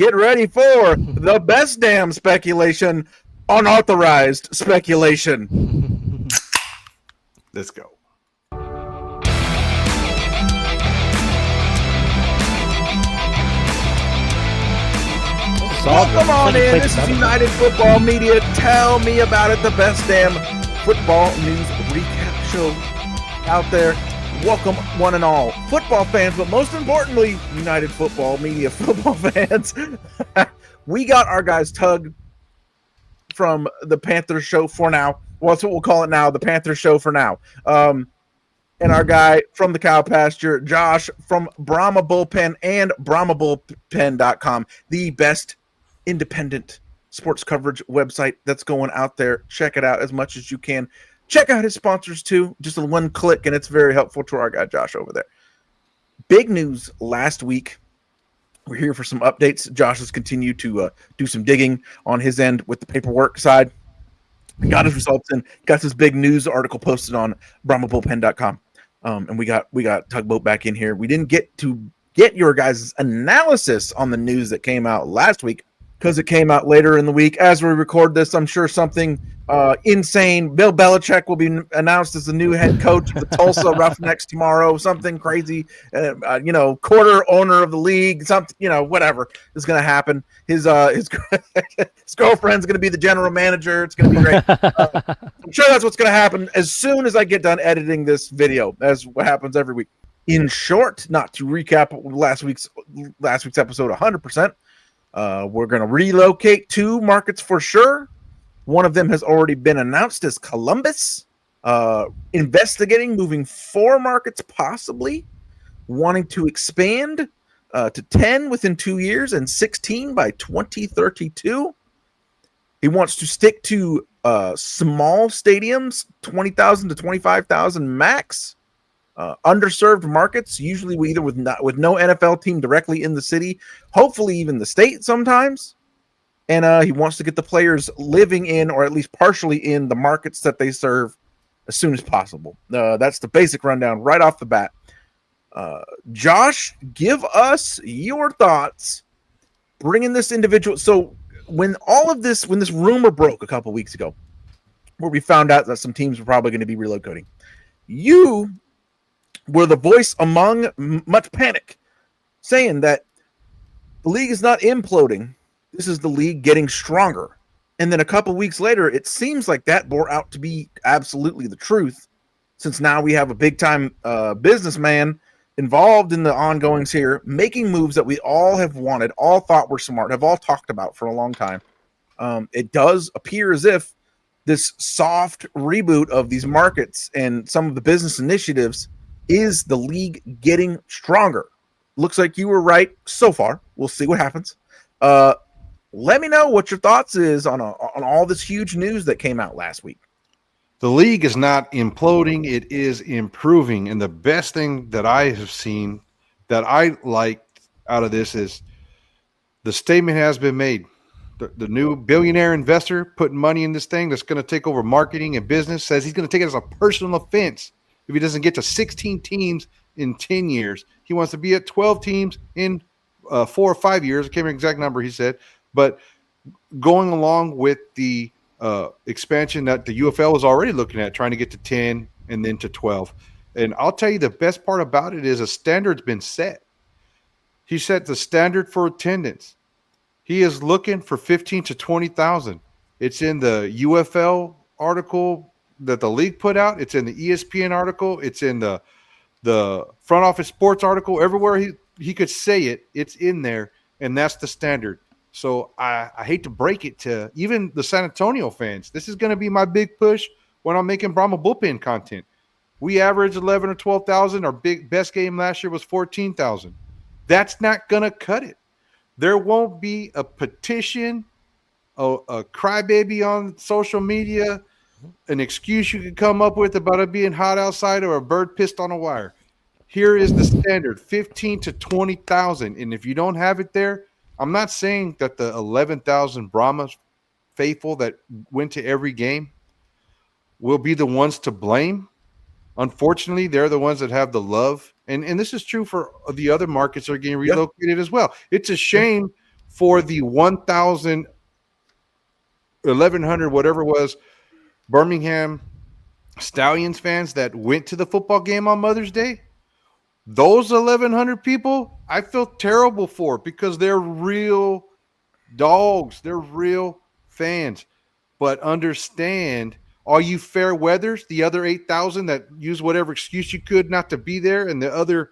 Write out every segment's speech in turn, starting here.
get ready for the best damn speculation, unauthorized speculation. Let's go. Welcome on in. This is United Football Media. Tell me about it. The best damn football news recap show out there. Welcome, one and all football fans, but most importantly, United Football Media football fans. We got our guys Tug from the Panthers show for now. Well, that's what we'll call it now, the Panthers show for now. And our guy from the cow pasture, Josh from Brahma Bullpen and brahmabullpen.com, the best independent sports coverage website that's going out there. Check it out as much as you can. Check out his sponsors too. Just a one click, and it's very helpful to our guy Josh over there. Big news last week. We're here for some updates. Josh has continued to do some digging on his end with the paperwork side. He got his results in. Got this big news article posted on brahmabullpen.com. And we got Tugboat back in here. We didn't get to get your guys' analysis on the news that came out last week, because it came out later in the week. As we record this, I'm sure something insane. Bill Belichick will be announced as the new head coach of the Tulsa Roughnecks tomorrow. Something crazy, quarter owner of the league. Something, whatever is going to happen. His girlfriend's going to be the general manager. It's going to be great. I'm sure that's what's going to happen as soon as I get done editing this video, as what happens every week. In short, not to recap last week's episode 100%. We're going to relocate 2 markets for sure. One of them has already been announced as Columbus. Investigating moving 4 markets, possibly. Wanting to expand to 10 within 2 years and 16 by 2032. He wants to stick to small stadiums, 20,000 to 25,000 max. Underserved markets, usually either with no NFL team directly in the city, hopefully even the state sometimes. And he wants to get the players living in, or at least partially in, the markets that they serve as soon as possible. That's the basic rundown right off the bat. Josh, give us your thoughts bringing this individual. So when this rumor broke a couple weeks ago, where we found out that some teams were probably going to be relocating, you were the voice among much panic, saying that the league is not imploding. This is the league getting stronger. And then a couple weeks later, it seems like that bore out to be absolutely the truth, since now we have a big-time businessman involved in the ongoings here, making moves that we all have wanted, all thought were smart, have all talked about for a long time. It does appear as if this soft reboot of these markets and some of the business initiatives is the league getting stronger. Looks like you were right so far. We'll see what happens. Let me know what your thoughts is on all this huge news that came out last week. The league is not imploding. It is improving. And the best thing that I have seen that I like out of this is the statement has been made. The new billionaire investor putting money in this thing that's going to take over marketing and business says he's going to take it as a personal offense if he doesn't get to 16 teams in 10 years. He wants to be at 12 teams in 4 or 5 years. I can't remember the exact number he said. But going along with the expansion that the UFL is already looking at, trying to get to 10 and then to 12. And I'll tell you, the best part about it is a standard's been set. He set the standard for attendance. He is looking for 15 to 20,000. It's in the UFL article that the league put out. It's in the ESPN article. It's in the front office sports article. Everywhere he could say it, it's in there, and that's the standard. So I hate to break it to even the San Antonio fans. This is going to be my big push when I'm making Brahma Bullpen content. We averaged 11 or 12,000. Our best game last year was 14,000. That's not going to cut it. There won't be a petition, a crybaby on social media, an excuse you could come up with about it being hot outside or a bird pissed on a wire. Here is the standard, 15 to 20,000. And if you don't have it there, I'm not saying that the 11,000 Brahmas faithful that went to every game will be the ones to blame. Unfortunately, they're the ones that have the love. And this is true for the other markets that are getting relocated as well. It's a shame for the 1,000, 1,100, whatever it was, Birmingham Stallions fans that went to the football game on Mother's Day, those 1,100 people, I feel terrible for because they're real dogs. They're real fans. But understand, all you fair weathers, the other 8,000 that use whatever excuse you could not to be there, and the other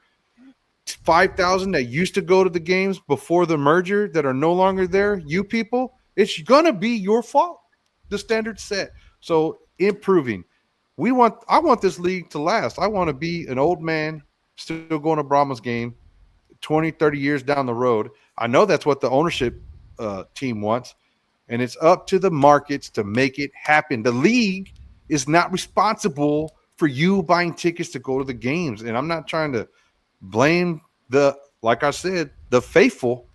5,000 that used to go to the games before the merger that are no longer there, you people, it's going to be your fault. The standard set. So improving. I want this league to last. I want to be an old man still going to Brahmas game 20, 30 years down the road. I know that's what the ownership team wants, and it's up to the markets to make it happen. The league is not responsible for you buying tickets to go to the games, and I'm not trying to blame like I said, the faithful.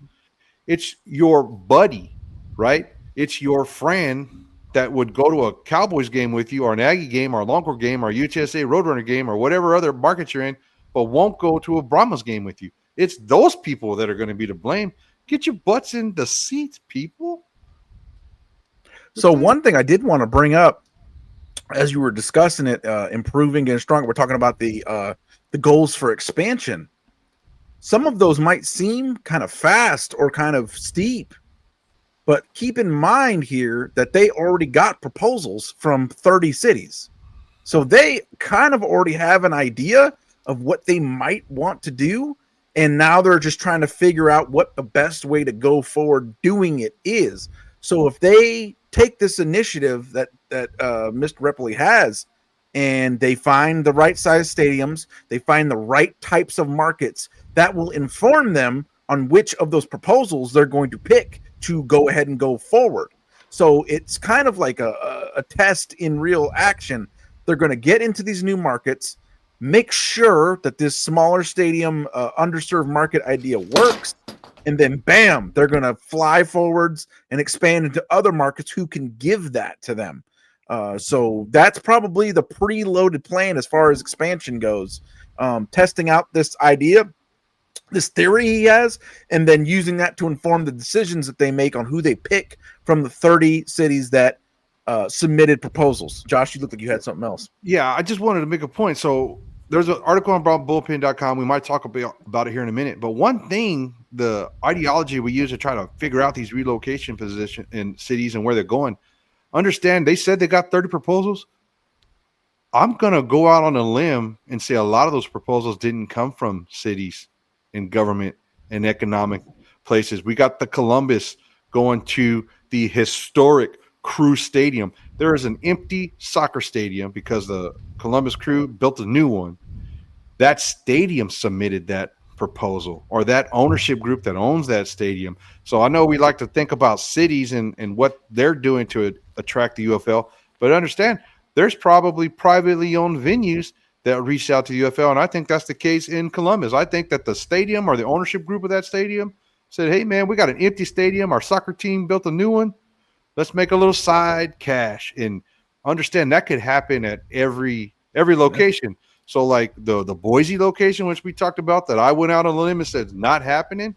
It's your buddy, right? It's your friend that would go to a Cowboys game with you, or an Aggie game, or a Longhorn game, or a UTSA Roadrunner game, or whatever other market you're in, but won't go to a Brahmas game with you. It's those people that are going to be to blame. Get your butts in the seats, people. So one thing I did want to bring up, as you were discussing it, improving and stronger, we're talking about the goals for expansion. Some of those might seem kind of fast or kind of steep, but keep in mind here that they already got proposals from 30 cities. So they kind of already have an idea of what they might want to do. And now they're just trying to figure out what the best way to go forward doing it is. So if they take this initiative that Mr. Ripley has, and they find the right size stadiums, they find the right types of markets, that will inform them on which of those proposals they're going to pick to go ahead and go forward. So it's kind of like a test in real action. They're going to get into these new markets, make sure that this smaller stadium underserved market idea works, and then bam, they're going to fly forwards and expand into other markets who can give that to them. So that's probably the preloaded plan as far as expansion goes. Testing out this idea, this theory he has, and then using that to inform the decisions that they make on who they pick from the 30 cities that submitted proposals. Josh, you look like you had something else. Yeah, I just wanted to make a point. So there's an article on bullpen.com. We might talk about it here in a minute. But one thing, the ideology we use to try to figure out these relocation positions in cities and where they're going, understand they said they got 30 proposals. I'm going to go out on a limb and say a lot of those proposals didn't come from cities and government and economic places. We got the Columbus going to the historic Crew Stadium. There is an empty soccer stadium because the Columbus Crew built a new one. That stadium submitted that proposal, or that ownership group that owns that stadium. So I know we like to think about cities and what they're doing to attract the UFL, but understand there's probably privately owned venues that reached out to the UFL, and I think that's the case in Columbus. I think that the stadium or the ownership group of that stadium said, hey, man, we got an empty stadium. Our soccer team built a new one. Let's make a little side cash. And understand that could happen at every location. So like the Boise location, which we talked about, that I went out on a limb and said not happening,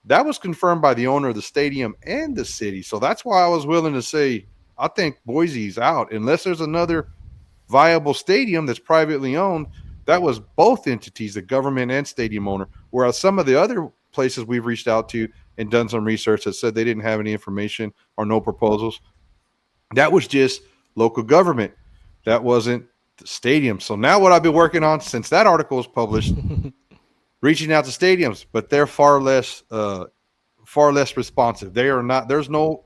that was confirmed by the owner of the stadium and the city. So that's why I was willing to say I think Boise's out unless there's another viable stadium that's privately owned. That was both entities, the government and stadium owner, whereas some of the other places we've reached out to and done some research that said they didn't have any information or no proposals. That was just local government. That wasn't the stadium. So now what I've been working on since that article was published, reaching out to stadiums, but they're far less responsive. They are not. There's no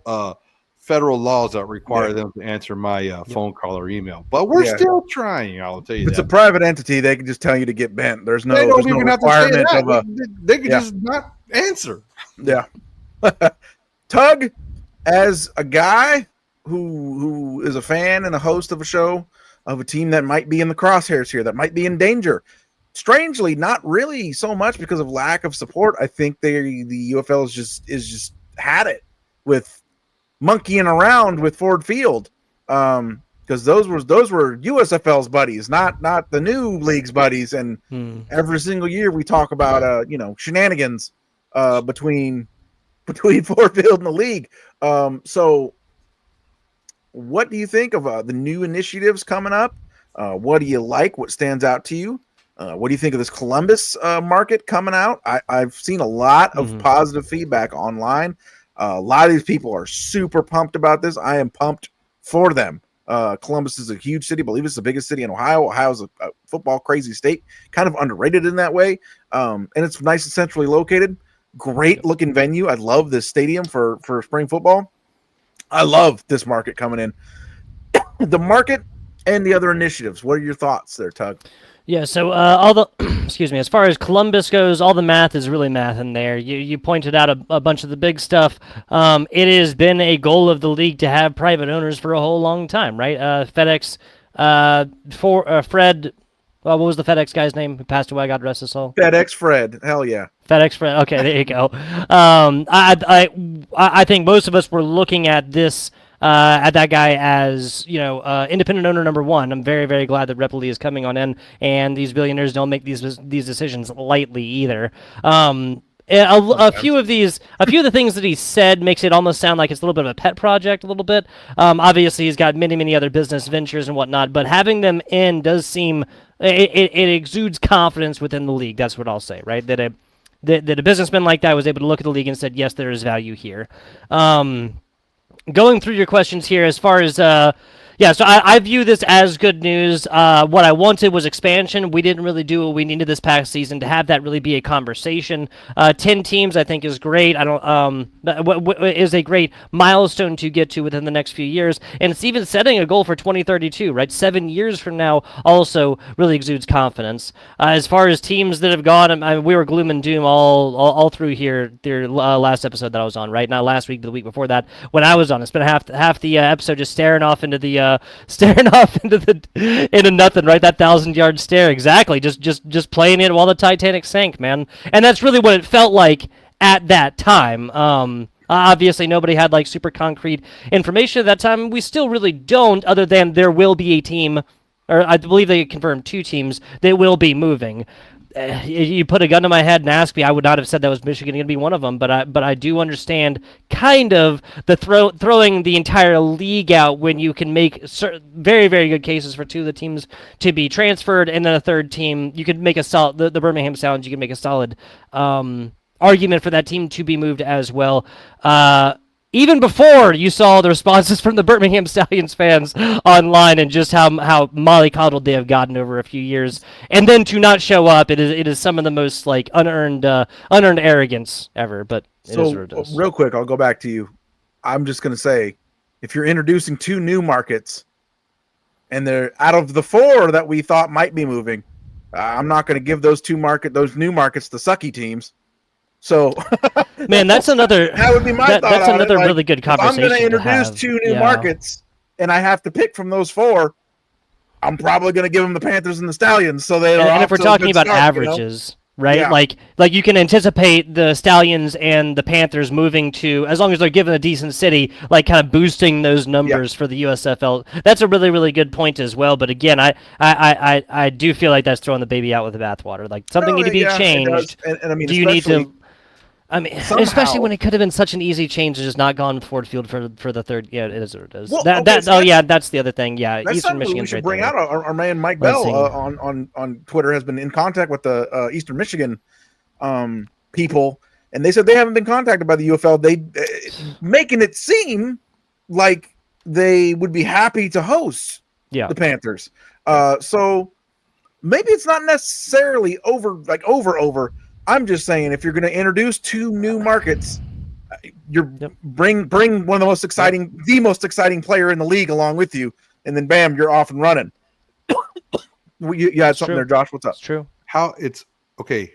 federal laws that require them to answer my phone call or email. But we're still trying. I'll tell you, it's a private entity. They can just tell you to get bent. There's no, they don't there's even no have to say requirement that. of a. They can just not answer. Yeah. Tug, as a guy who is a fan and a host of a show of a team that might be in the crosshairs here, that might be in danger. Strangely, not really so much because of lack of support. I think the UFL is just had it with monkeying around with Ford Field, because those were USFL's buddies, not the new league's buddies. And every single year we talk about shenanigans between between Ford Field and the league. So what do you think of the new initiatives coming up? What do you like? What stands out to you? What do you think of this Columbus market coming out? I've seen a lot of positive feedback online. A lot of these people are super pumped about this. I am pumped for them. Columbus is a huge city. I believe it's the biggest city in Ohio. Ohio's a football crazy state, kind of underrated in that way. And it's nice and centrally located. Great looking venue. I love this stadium for spring football. I love this market coming in. The market and the other initiatives. What are your thoughts there, Tug? Yeah, so all the excuse me, as far as Columbus goes, all the math is really math in there. You pointed out a bunch of the big stuff. It has been a goal of the league to have private owners for a whole long time, right? FedEx for Fred. Well, what was the FedEx guy's name who passed away? God rest his soul. FedEx Fred. Hell yeah. FedEx Fred. Okay, there you go. I think most of us were looking at this. At that guy as, independent owner number one. I'm very, very glad that Repoli is coming on in, and these billionaires don't make these decisions lightly either. A few of the things that he said makes it almost sound like it's a little bit of a pet project, a little bit. Obviously, he's got many, many other business ventures and whatnot, but having them in does seem it exudes confidence within the league. That's what I'll say, right? That a businessman like that was able to look at the league and said, yes, there is value here. Going through your questions here as far as, so I view this as good news. What I wanted was expansion. We didn't really do what we needed this past season to have that really be a conversation. 10 teams, I think, is great. Is a great milestone to get to within the next few years. And it's even setting a goal for 2032, right? 7 years from now also really exudes confidence. As far as teams that have gone, we were gloom and doom all through here, last episode that I was on, right? Not last week, but the week before that when I was on. I spent half the episode just staring off into nothing, right? That 1,000-yard stare, exactly. Just playing it while the Titanic sank, man. And that's really what it felt like at that time. Obviously, nobody had like super concrete information at that time. We still really don't, other than there will be a team, or I believe they confirmed 2 teams that will be moving. You put a gun to my head and ask me, I would not have said that was Michigan going to be one of them, but I do understand kind of the throwing the entire league out when you can make very, very good cases for 2 of the teams to be transferred, and then a third team, you could make a solid, the Birmingham Stallions, you could make a solid argument for that team to be moved as well. Even before you saw the responses from the Birmingham Stallions fans online and just how mollycoddled they have gotten over a few years, and then to not show up, it is some of the most like unearned arrogance ever. But it is what it is. Real quick, I'll go back to you. I'm just gonna say, if you're introducing 2 new markets, and they're out of the 4 that we thought might be moving, I'm not gonna give those new markets the sucky teams. So, man, that's another. That would be my thought. That's another really good conversation. I'm going to introduce 2 new markets, and I have to pick from those 4. I'm probably going to give them the Panthers and the Stallions. So they are. And if we're talking about averages, right? Yeah. Like you can anticipate the Stallions and the Panthers moving to, as long as they're given a decent city, like kind of boosting those numbers for the USFL. That's a really, really good point as well. But again, I do feel like that's throwing the baby out with the bathwater. Like something need to be changed. And I mean, do you need to? I mean, especially when it could have been such an easy change to just not gone Ford Field for the third. Yeah, it is what it is. Well, that's the other thing. Yeah, Eastern Michigan. We should bring out our man Mike Bell on Twitter has been in contact with the Eastern Michigan people, and they said they haven't been contacted by the UFL. They making it seem like they would be happy to host the Panthers. So maybe it's not necessarily over. I'm just saying, if you're going to introduce 2 new markets, bring one of the most exciting player in the league along with you, and then bam, you're off and running. You had something there, Josh. What's up? It's true. It's okay.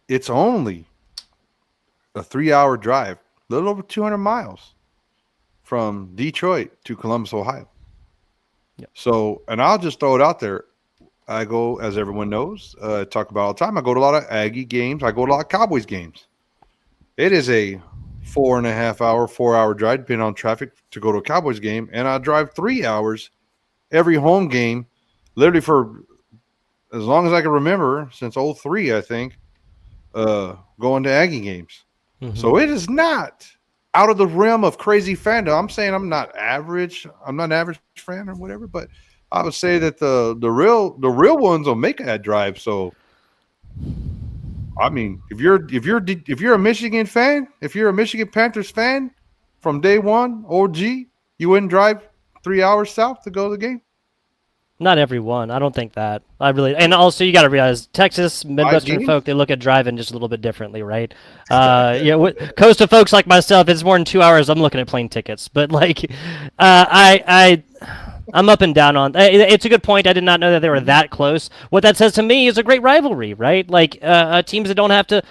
It's only a 3-hour drive, a little over 200 miles from Detroit to Columbus, Ohio. Yep. So, and I'll just throw it out there. I go, as everyone knows, talk about all the time. I go to a lot of Aggie games. I go to a lot of Cowboys games. It is a 4.5-hour drive, depending on traffic, to go to a Cowboys game. And I drive 3 hours every home game, literally for as long as I can remember, since 2003, I think, going to Aggie games. Mm-hmm. So it is not out of the realm of crazy fandom. I'm saying I'm not average. I'm not an average fan or whatever, but I would say that the real ones will make that drive. So, I mean, if you're a Michigan fan, if you're a Michigan Panthers fan from day one, OG, you wouldn't drive 3 hours south to go to the game. Not everyone. I don't think that. And also you got to realize Texas Midwestern folk, they look at driving just a little bit differently, right? Coastal folks like myself, if it's more than 2 hours, I'm looking at plane tickets. But like, I'm up and down on. It's a good point. I did not know that they were that close. What that says to me is a great rivalry, right? Like teams that don't have to,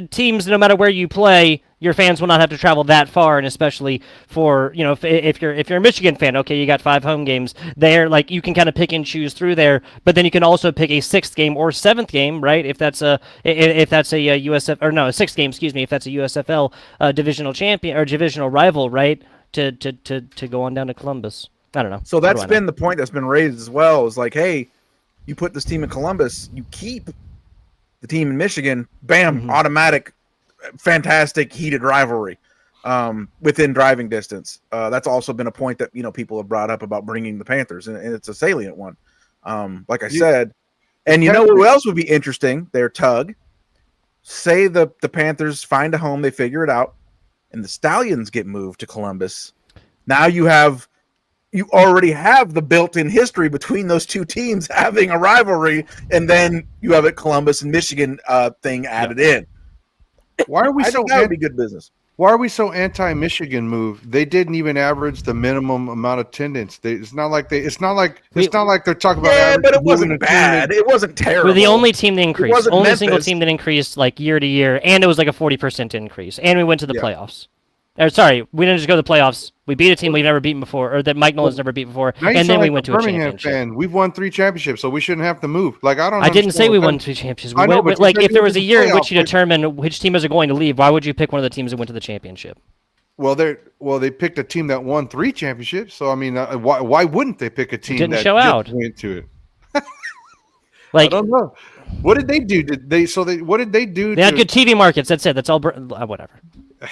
teams no matter where you play, your fans will not have to travel that far, and especially for if you're a Michigan fan, okay, you got 5 home games there. Like you can kind of pick and choose through there, but then you can also pick a 6th game or 7th game, right? If that's a USF or no, a 6th game, excuse me, if that's a USFL divisional champion or divisional rival, right? To go on down to Columbus. I don't know. So that's been the point that's been raised as well. Is like, hey, you put this team in Columbus, you keep the team in Michigan, bam, automatic, fantastic, heated rivalry within driving distance. That's also been a point that people have brought up about bringing the Panthers, and it's a salient one. Like I said, and who else would be interesting? Their tug. Say the Panthers find a home, they figure it out, and the Stallions get moved to Columbus. Now you already have the built-in history between those two teams having a rivalry, and then you have a Columbus and Michigan thing added in. Why are we that would be good business? Why are we so anti-Michigan move? They didn't even average the minimum amount of attendance. It's not like they're talking about. Yeah, but it wasn't bad. It wasn't terrible. We're the only team that increased. Only Memphis. Single team that increased like year to year, and it was like a 40% increase. And we went to the playoffs. Or sorry, we didn't just go to the playoffs. We beat a team we've never beaten before, or that Mike Nolan's never beat before, and then we went to a championship. Fan. We've won 3 championships, so we shouldn't have to move. Like I didn't say we won 2 championships. If there was a year in which you determine which team is going to leave, why would you pick one of the teams that went to the championship? Well, they picked a team that won 3 championships. So I mean, why wouldn't they pick a team that just went to it? I don't know. What did they do? What did they do? They had good TV markets. That's it. That's all. Whatever.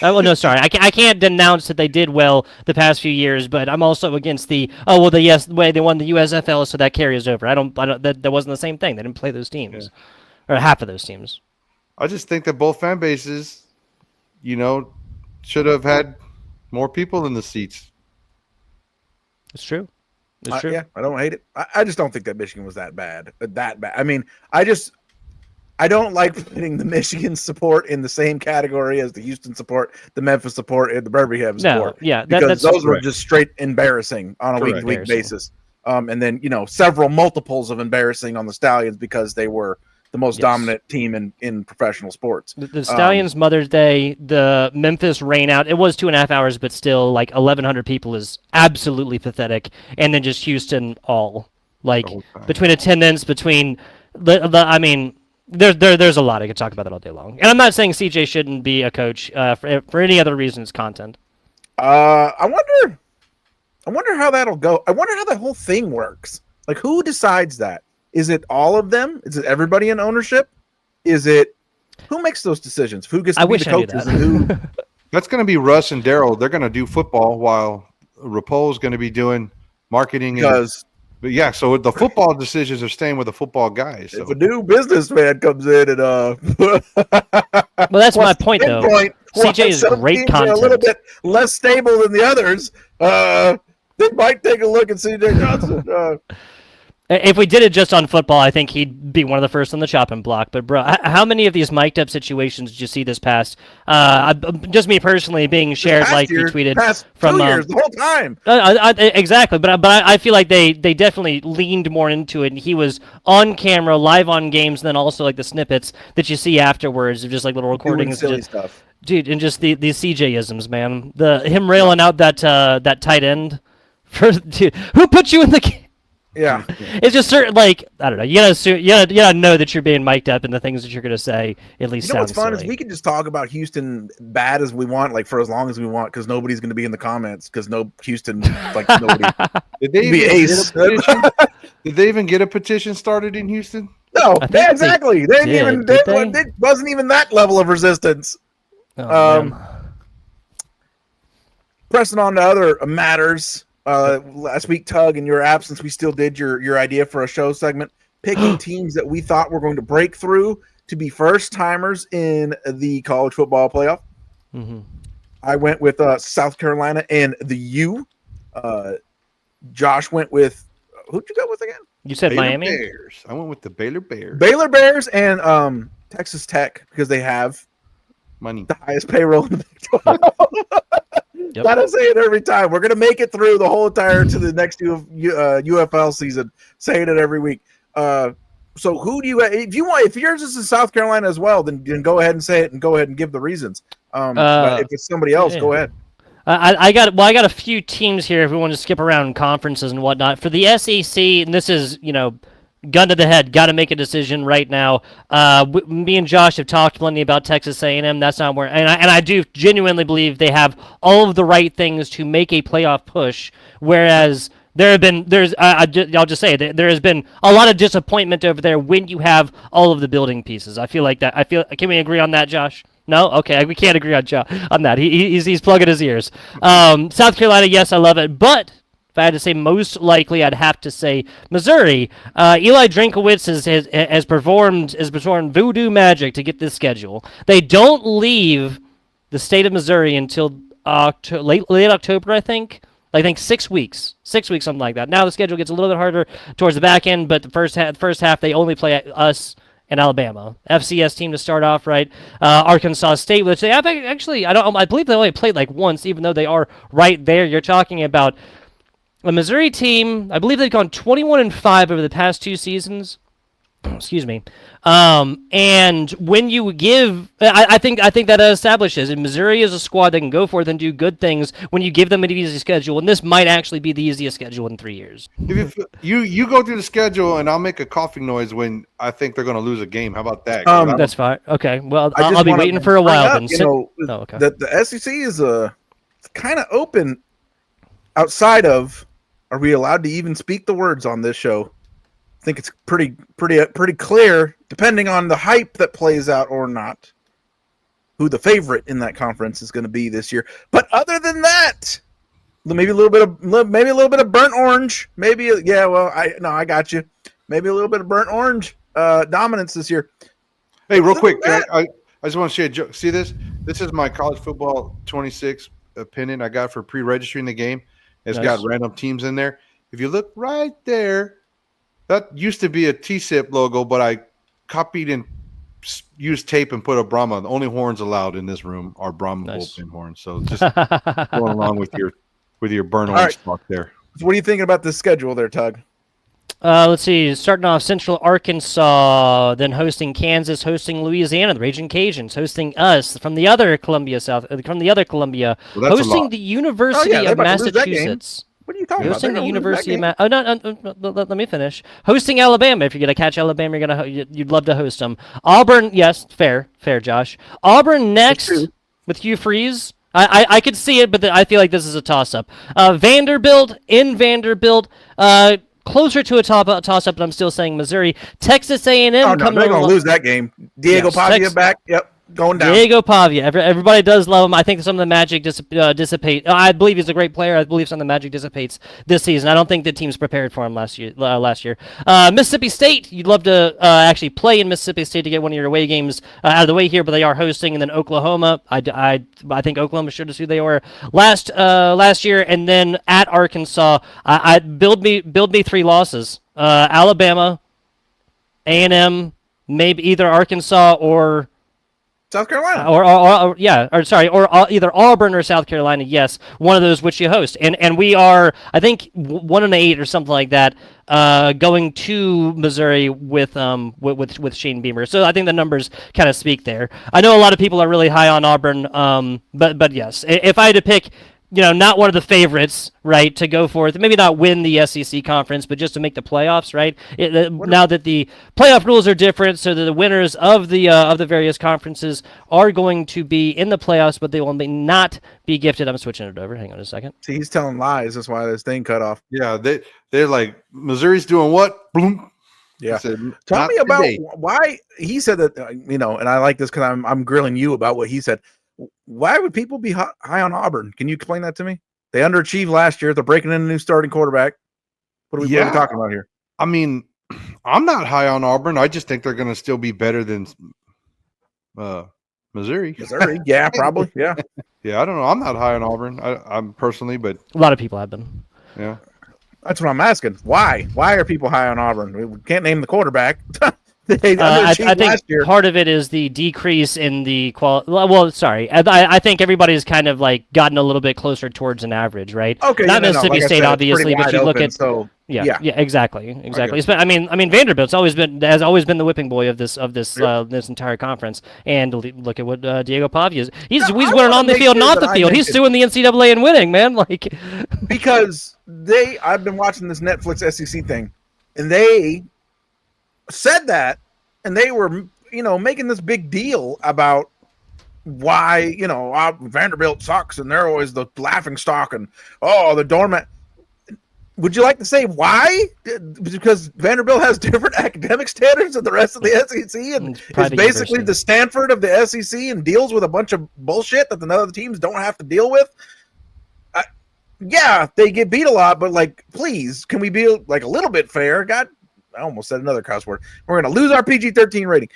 Oh no, sorry. I can't denounce that they did well the past few years, but I'm also against the way they won the USFL, so that carries over. I don't. That wasn't the same thing. They didn't play those teams, or half of those teams. I just think that both fan bases, should have had more people in the seats. It's true. It's true. Yeah, I don't hate it. I just don't think that Michigan was that bad. I mean, I don't like putting the Michigan support in the same category as the Houston support, the Memphis support, and the Birmingham support. Because those were just straight embarrassing on a week-to-week basis. And then, several multiples of embarrassing on the Stallions because they were the most dominant team in professional sports. The Stallions Mother's Day, the Memphis rain out, it was 2.5 hours, but still like 1,100 people is absolutely pathetic. And then just Houston all. Like, between attendance, between There's a lot. I could talk about that all day long. And I'm not saying CJ shouldn't be a coach for any other reason. It's content. I wonder how that'll go. I wonder how that whole thing works. Like, who decides that? Is it all of them? Is it everybody in ownership? Is it who makes those decisions? Who gets to be the coaches? And who? That's going to be Russ and Daryl. They're going to do football while Rapo's going to be doing marketing. But yeah, so the football decisions are staying with the football guys. So. If a new businessman comes in and well, that's my point though. CJ is great content. A little bit less stable than the others. They might take a look at CJ Johnson. If we did it just on football, I think he'd be one of the first on the chopping block. But, bro, how many of these mic'd up situations did you see this past? Just me personally being shared, like you tweeted. From 2 years, the whole time. Exactly. But I feel like they definitely leaned more into it. And he was on camera, live on games, and then also like the snippets that you see afterwards of just like little recordings. Doing silly stuff. Dude, and just these CJ-isms, man. Him railing out that tight end. Dude, who put you in the game? Yeah, it's just certain, like, I don't know. You gotta know that you're being mic'd up, and the things that you're gonna say at least sound what's fun silly. is we can just talk about Houston bad as we want, like for as long as we want, because nobody's gonna be in the comments because Houston like nobody. Did they even get a petition started in Houston? No, exactly. It wasn't even that level of resistance. Man. Pressing on to other matters. Last week, Tug, in your absence, we still did your idea for a show segment, picking teams that we thought were going to break through to be first timers in the college football playoff. Mm-hmm. I went with South Carolina and the U. Josh went with who'd you go with again? You said Baylor Miami? Bears. I went with the Baylor Bears. Baylor Bears and Texas Tech because they have Money. the highest payroll in the Big 12. Yep. Gotta say it every time. We're gonna make it through the whole entire to the next UFL season. Saying it every week. So who do you? If yours is in South Carolina as well, then go ahead and say it and go ahead and give the reasons. But if it's somebody else, go ahead. I got a few teams here if we want to skip around conferences and whatnot. For the SEC, and this is, gun to the head, got to make a decision right now. Me and Josh have talked plenty about Texas A&M. That's not where, and I do genuinely believe they have all of the right things to make a playoff push, whereas I'll just say there has been a lot of disappointment over there when you have all of the building pieces. I feel like that. Can we agree on that, Josh? No? Okay, we can't agree on that. He's plugging his ears. South Carolina, yes, I love it, but if I had to say most likely, I'd have to say Missouri. Eli Drinkowitz has performed voodoo magic to get this schedule. They don't leave the state of Missouri until late October, I think. I think 6 weeks, something like that. Now the schedule gets a little bit harder towards the back end, but the first half they only play us and Alabama. FCS team to start off, right? Arkansas State, which they have actually, I believe they only played like once, even though they are right there. You're talking about a Missouri team. I believe they've gone 21-5 over the past 2 seasons. Excuse me. And when you give, I think that establishes, and Missouri is a squad that can go forth and do good things when you give them an easy schedule, and this might actually be the easiest schedule in 3 years. If you go through the schedule, and I'll make a coughing noise when I think they're going to lose a game. How about that? That's fine. Okay. Well, I'll be waiting for a while then. Okay. The SEC is kind of open. Outside of, are we allowed to even speak the words on this show? I think it's pretty clear, depending on the hype that plays out or not, who the favorite in that conference is going to be this year. But other than that, maybe a little bit of burnt orange. I got you. Maybe a little bit of burnt orange dominance this year. Hey, real quick, I just want to share a joke. See this? This is my college football 26 pennant I got for pre-registering the game. It's got random teams in there. If you look right there, that used to be a T-SIP logo, but I copied and used tape and put a Brahma. The only horns allowed in this room are Brahma bullpen horns. So just going along with your burn orange talk there. So what are you thinking about this schedule there, Tug? Let's see. Starting off Central Arkansas, then hosting Kansas, hosting Louisiana, the Raging Cajuns, hosting us from the other Columbia, hosting the University of Massachusetts. What are you talking about? Hosting the University of let me finish. Hosting Alabama. If you're gonna catch Alabama, you'd love to host them. Auburn, yes, fair, Josh. Auburn next with Hugh Freeze. I could see it, but I feel like this is a toss-up. Vanderbilt. Closer to a toss-up, but I'm still saying Missouri. Texas A&M. They're gonna lose that game. Diego Pavia back. Yep. Going down. Diego Pavia. Everybody does love him. I think some of the magic dissipate. I believe he's a great player. I believe some of the magic dissipates this season. I don't think the team's prepared for him last year. Mississippi State. You'd love to actually play in Mississippi State to get one of your away games out of the way here, but they are hosting. And then Oklahoma. I think Oklahoma should have who they were last year. And then at Arkansas, I build me 3 losses. Alabama, A&M, maybe either Arkansas or South Carolina, or either Auburn or South Carolina. Yes, one of those which you host, and we are, I think, 1-8 or something like that, going to Missouri with Shane Beamer. So I think the numbers kind of speak there. I know a lot of people are really high on Auburn, but yes, if I had to pick, not one of the favorites, right, to go forth, maybe not win the SEC conference, but just to make the playoffs, right? Now that the playoff rules are different, so that the winners of the various conferences are going to be in the playoffs, but they will not be gifted. I'm switching it over. Hang on a second. See, he's telling lies. That's why this thing cut off. Yeah, they're like, Missouri's doing what? Boom. Yeah. Tell me about why he said that. And I like this because I'm grilling you about what he said. Why would people be high on Auburn? Can you explain that to me? They underachieved last year. They're breaking in a new starting quarterback. What are we talking about here? I mean, I'm not high on Auburn. I just think they're going to still be better than Missouri. Yeah, probably. Yeah. Yeah, I don't know. I'm not high on Auburn. I'm personally, but A lot of people have been. yeah. That's what I'm asking. Why? Why are people high on Auburn? We can't name the quarterback. They I underachieved think last year. part of it is the decrease in the quality. Well, sorry. I think everybody's kind of like gotten a little bit closer towards an average, right? Okay, Not Mississippi like I State, said, it's obviously, pretty but you wide look open, at so yeah, exactly. I mean, Vanderbilt's has always been the whipping boy of this this entire conference. And look at what Diego Pavia is. He's winning on the field, not the field. He's suing the NCAA and winning, man. Like because I've been watching this Netflix SEC thing, and they said that, and they were making this big deal about why Vanderbilt sucks and they're always the laughing stock and the doormat. Would you like to say why? Because Vanderbilt has different academic standards than the rest of the SEC and is basically the Stanford of the SEC and deals with a bunch of bullshit that the other teams don't have to deal with. Yeah, they get beat a lot, but like, please, can we be like a little bit fair? God, I almost said another cuss word. We're going to lose our PG-13 rating.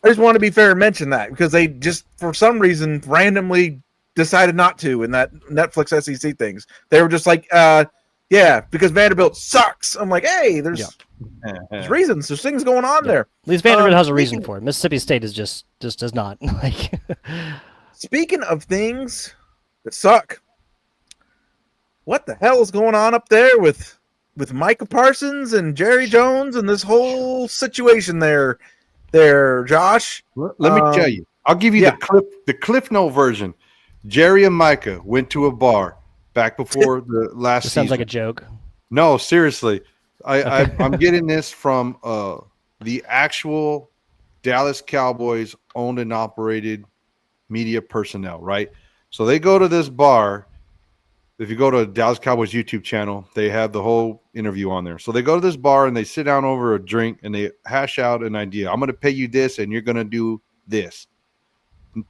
I just want to be fair and mention that because they just, for some reason, randomly decided not to in that Netflix SEC things. They were just like, yeah, because Vanderbilt sucks. I'm like, hey, there's reasons. There's things going on there. At least Vanderbilt has a reason for it. Mississippi State is just does not. Like, speaking of things that suck, what the hell is going on up there with Micah Parsons and Jerry Jones and this whole situation there, Josh? Let me tell you. I'll give you the Cliff Note version. Jerry and Micah went to a bar back before the last season. Sounds like a joke. No, seriously. I'm getting this from the actual Dallas Cowboys owned and operated media personnel, right? So they go to this bar. If you go to Dallas Cowboys YouTube channel, they have the whole interview on there. So they go to this bar and they sit down over a drink and they hash out an idea. I'm going to pay you this and you're going to do this.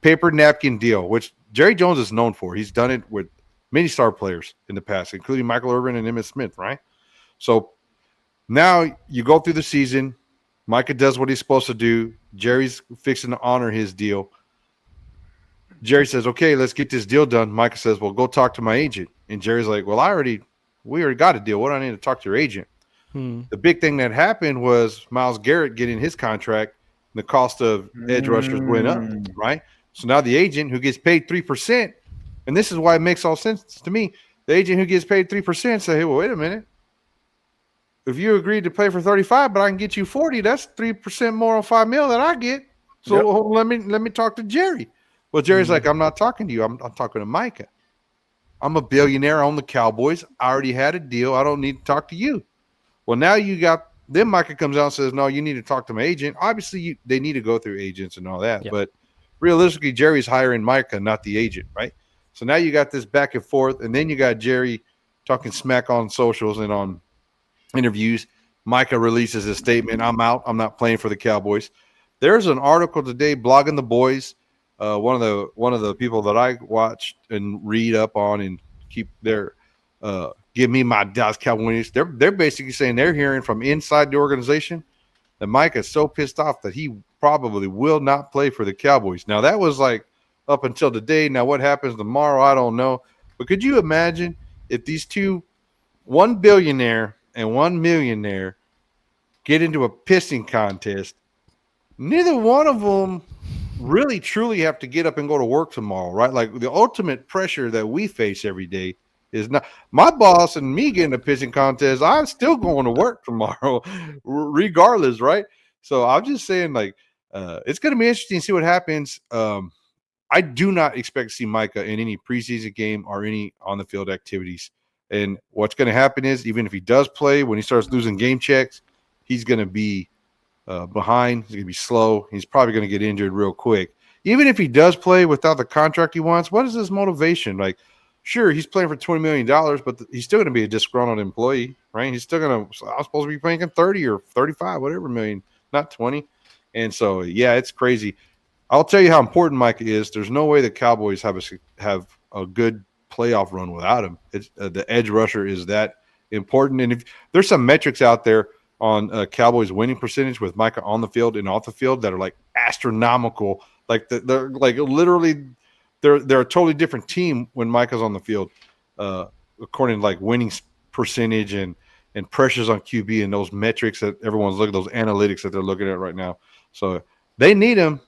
Paper napkin deal, which Jerry Jones is known for. He's done it with many star players in the past, including Michael Irvin and Emmitt Smith, right? So now you go through the season. Micah does what he's supposed to do. Jerry's fixing to honor his deal. Jerry says, okay, let's get this deal done. Micah says, well, go talk to my agent. And Jerry's like, well, we already got a deal. What do I need to talk to your agent? The big thing that happened was Myles Garrett getting his contract. The cost of edge rushers went up, right? So now the agent who gets paid 3%, and this is why it makes all sense to me, the agent who gets paid 3% say, hey, well, wait a minute. If you agreed to play for 35, but I can get you 40, that's 3% more on $5 million that I get. So let me talk to Jerry. Well, Jerry's like, I'm not talking to you. I'm talking to Micah. I'm a billionaire. I own the Cowboys. I already had a deal. I don't need to talk to you. Well, now then Micah comes out and says, no, you need to talk to my agent. Obviously, they need to go through agents and all that. Yep. But realistically, Jerry's hiring Micah, not the agent, right? So now you got this back and forth, and then you got Jerry talking smack on socials and on interviews. Micah releases a statement, I'm out. I'm not playing for the Cowboys. There's an article today, Blogging the Boys. One of the people that I watch and read up on and keep their give me my Dallas Cowboys. They're basically saying they're hearing from inside the organization that Mike is so pissed off that he probably will not play for the Cowboys. Now that was like up until today. Now what happens tomorrow, I don't know. But could you imagine if these two, one billionaire and one millionaire, get into a pissing contest? Neither one of them really truly have to get up and go to work tomorrow, right? Like the ultimate pressure that we face every day is not my boss and me getting a pissing contest. I'm still going to work tomorrow regardless, right? So I'm just saying, like, it's going to be interesting to see what happens. I do not expect to see Micah in any preseason game or any on the field activities. And what's going to happen is, even if he does play, when he starts losing game checks, he's going to be behind. He's going to be slow. He's probably going to get injured real quick. Even if he does play without the contract he wants, what is his motivation? Like, sure, he's playing for $20 million, but he's still going to be a disgruntled employee, right? He's still going to – I'm supposed to be paying him 30 or 35, whatever million, not 20. And so, yeah, it's crazy. I'll tell you how important Micah is. There's no way the Cowboys have a good playoff run without him. It's the edge rusher is that important. And if there's some metrics out there on Cowboys winning percentage with Micah on the field and off the field that are like astronomical. Like they're like literally they're a totally different team when Micah's on the field, according to like winning percentage and pressures on QB and those metrics that everyone's looking, those analytics that they're looking at right now. So they need him,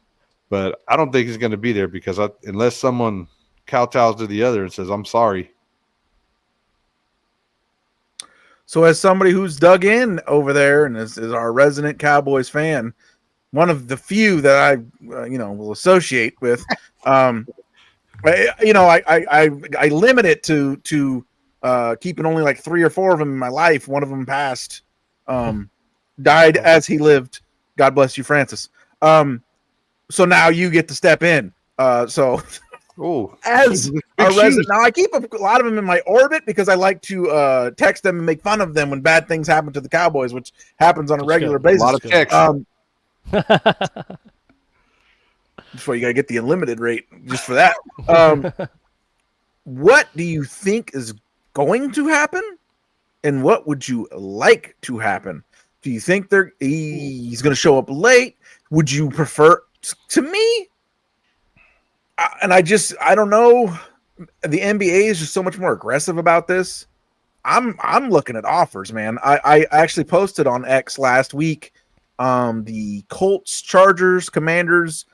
but I don't think he's going to be there because unless someone kowtows to the other and says, I'm sorry. So as somebody who's dug in over there and is our resident Cowboys fan, one of the few that I, will associate with, I limit it to keeping only like 3 or 4 of them in my life. One of them passed, died as he lived. God bless you, Francis. So now you get to step in. As a resident, now I keep a lot of them in my orbit because I like to text them and make fun of them when bad things happen to the Cowboys, which happens on a regular basis. A lot of text. That's why you got to get the unlimited rate just for that. What do you think is going to happen, and what would you like to happen? Do you think he's going to show up late? Would you prefer, to me? And I don't know. The NBA is just so much more aggressive about this. I'm looking at offers, man. I actually posted on X last week. The Colts, Chargers, Commanders,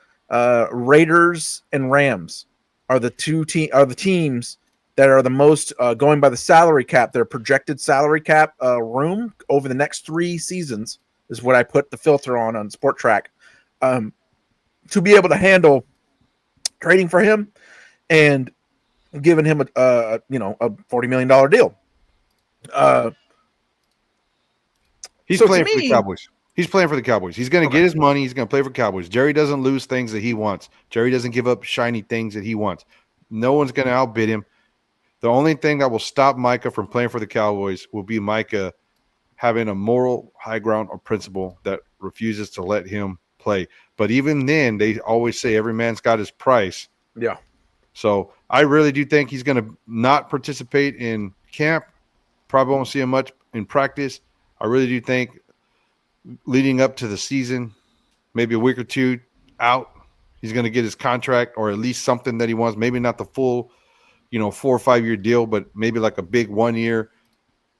Raiders, and Rams are the teams that are the most going by the salary cap. Their projected salary cap room over the next 3 seasons is what I put the filter on Sport Track to be able to handle trading for him and giving him a $40 million deal. He's playing for the Cowboys. He's playing for the Cowboys. He's going to get his money. He's going to play for Cowboys. Jerry doesn't lose things that he wants. Jerry doesn't give up shiny things that he wants. No one's going to outbid him. The only thing that will stop Micah from playing for the Cowboys will be Micah having a moral high ground or principle that refuses to let him play. But even then, they always say every man's got his price. Yeah. So I really do think he's going to not participate in camp. Probably won't see him much in practice. I really do think leading up to the season, maybe a week or 2 out, he's going to get his contract or at least something that he wants. Maybe not the full, 4 or 5 year deal, but maybe like a big 1 year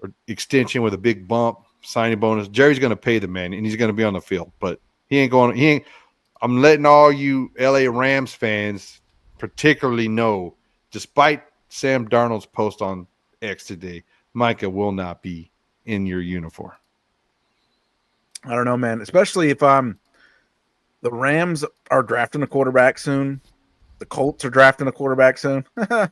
or extension with a big bump, signing bonus. Jerry's going to pay the man, and he's going to be on the field. But I'm letting all you LA Rams fans particularly know, despite Sam Darnold's post on X today, Micah will not be in your uniform. I don't know, man. Especially if the Rams are drafting a quarterback soon. The Colts are drafting a quarterback soon. I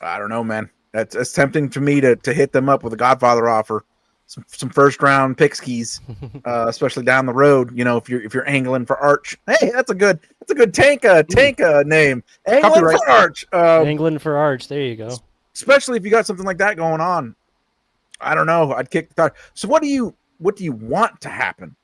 don't know, man. That's tempting to me to hit them up with a Godfather offer. Some first round pick skis, especially down the road. If you're angling for Arch, hey, that's a good tank name. Angling for Arch. Angling for Arch. There you go. Especially if you got something like that going on. I don't know. I'd kick the tire. So what do you want to happen?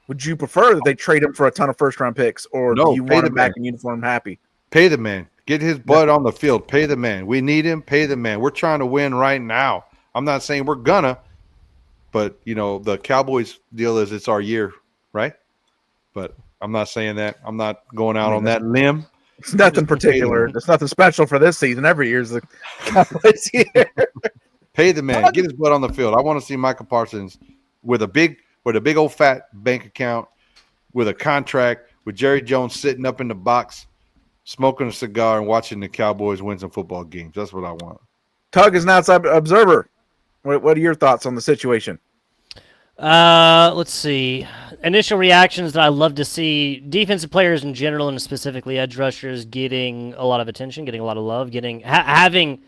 Would you prefer that they trade him for a ton of first round picks, or do you want him back in uniform happy? Pay the man. Get his butt on the field. Pay the man. We need him. Pay the man. We're trying to win right now. I'm not saying we're gonna. But, the Cowboys deal is it's our year, right? But I'm not saying that. I'm not going out on that limb. It's nothing particular. It's nothing special for this season. Every year is the Cowboys year. Pay the man. Get his butt on the field. I want to see Micah Parsons with a big old fat bank account, with a contract, with Jerry Jones sitting up in the box, smoking a cigar and watching the Cowboys win some football games. That's what I want. Tug is an outside observer. What are your thoughts on the situation? Let's see. Initial reactions that I love to see: defensive players in general, and specifically edge rushers, getting a lot of attention, getting a lot of love, having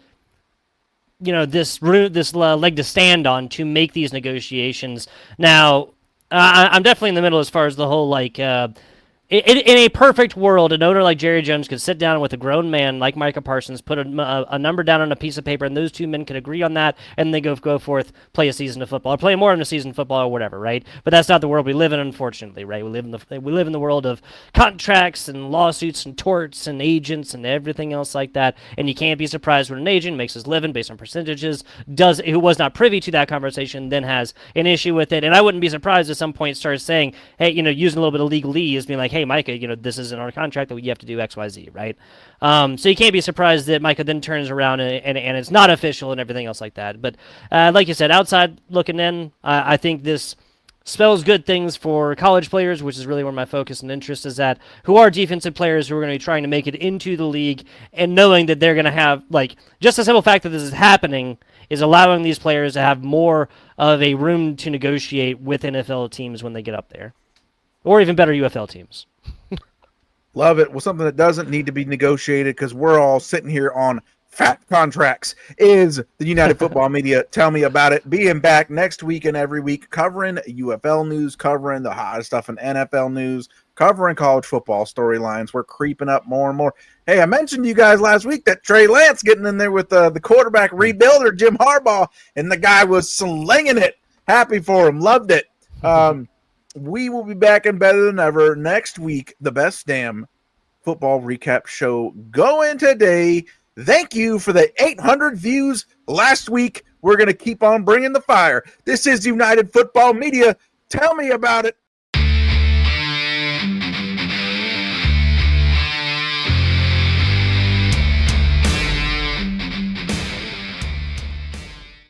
this leg to stand on to make these negotiations. Now, I'm definitely in the middle as far as the whole In a perfect world, an owner like Jerry Jones could sit down with a grown man like Micah Parsons, put a number down on a piece of paper, and those two men could agree on that, and they go forth, play a season of football, or play more than a season of football, or whatever, right? But that's not the world we live in, unfortunately, right? We live in the world of contracts and lawsuits and torts and agents and everything else like that, and you can't be surprised when an agent makes his living based on percentages, who was not privy to that conversation, then has an issue with it, and I wouldn't be surprised at some point starts saying, hey, using a little bit of legalese, being like, hey, Micah, this is in our contract that you have to do X, Y, Z, right? So you can't be surprised that Micah then turns around and it's not official and everything else like that. But like you said, outside looking in, I think this spells good things for college players, which is really where my focus and interest is at, who are defensive players who are going to be trying to make it into the league and knowing that they're going to have, just the simple fact that this is happening is allowing these players to have more of a room to negotiate with NFL teams when they get up there. Or even better, UFL teams. Love it. Well, something that doesn't need to be negotiated because we're all sitting here on fat contracts is the United Football Media. Tell me about it. Being back next week and every week covering UFL news, covering the hottest stuff in NFL news, covering college football storylines. We're creeping up more and more. Hey, I mentioned to you guys last week that Trey Lance getting in there with the quarterback rebuilder, Jim Harbaugh, and the guy was slinging it. Happy for him. Loved it. We will be back and better than ever next week. The best damn football recap show going today. Thank you for the 800 views last week. We're going to keep on bringing the fire. This is United Football Media. Tell me about it.